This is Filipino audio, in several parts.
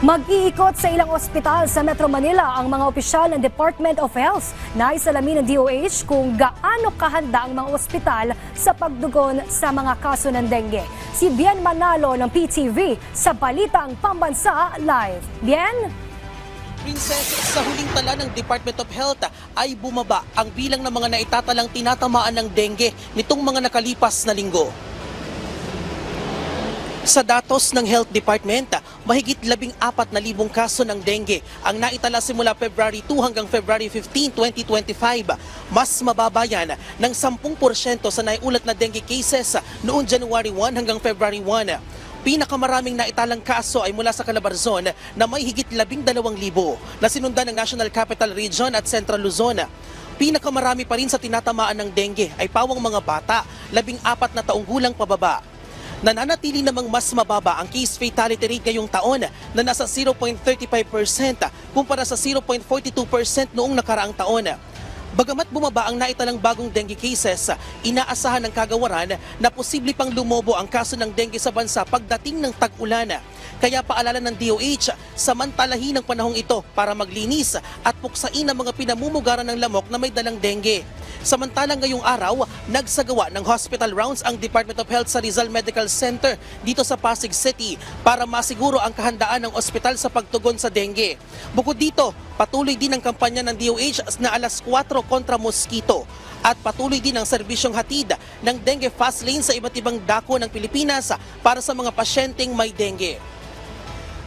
Mag-iikot sa ilang ospital sa Metro Manila ang mga opisyal ng Department of Health na isalamin ng DOH kung gaano kahanda ang mga ospital sa pagdugon sa mga kaso ng dengue. Si Bien Manalo ng PTV sa Balitang Pambansa Live. Bien? Princess, sa huling tala ng Department of Health ay bumaba ang bilang ng mga naitatalang tinatamaan ng dengue nitong mga nakalipas na linggo. Sa datos ng Health Department, mahigit 14,000 kaso ng dengue ang naitala simula February 2 hanggang February 15, 2025. Mas mababa yan ng 10% sa naiulat na dengue cases noong January 1 hanggang February 1. Pinakamaraming naitalang kaso ay mula sa Calabarzon na may higit 12,000 na sinundan ng National Capital Region at Central Luzon. Pinakamarami pa rin sa tinatamaan ng dengue ay pawang mga bata, 14 na taong gulang pababa. Nananatili namang mas mababa ang case fatality rate ngayong taon na nasa 0.35% kumpara sa 0.42% noong nakaraang taon. Bagamat bumaba ang naitalang bagong dengue cases, inaasahan ng kagawaran na posible pang lumobo ang kaso ng dengue sa bansa pagdating ng tag-ulan. Kaya paalala ng DOH, samantalahin ang panahong ito para maglinis at puksain ang mga pinamumugaran ng lamok na may dalang dengue. Samantalang ngayong araw, nagsagawa ng hospital rounds ang Department of Health sa Rizal Medical Center dito sa Pasig City para masiguro ang kahandaan ng ospital sa pagtugon sa dengue. Bukod dito, patuloy din ang kampanya ng DOH na alas 4 kontra mosquito at patuloy din ang serbisyong hatid ng dengue fast lane sa iba't ibang dako ng Pilipinas para sa mga pasyenteng may dengue.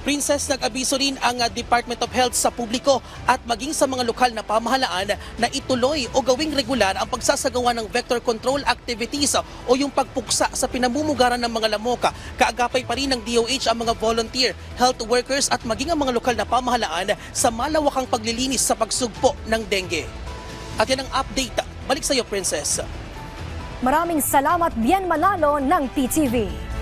Princess, nag-abiso rin ang Department of Health sa publiko at maging sa mga lokal na pamahalaan na ituloy o gawing regular ang pagsasagawa ng vector control activities o yung pagpuksa sa pinamumugaran ng mga lamok. Kaagapay pa rin ng DOH ang mga volunteer, health workers at maging ang mga lokal na pamahalaan sa malawakang paglilinis sa pagsugpo ng dengue. At yan ang update. Balik sa iyo, Princess. Maraming salamat, Bien Manalo ng PTV.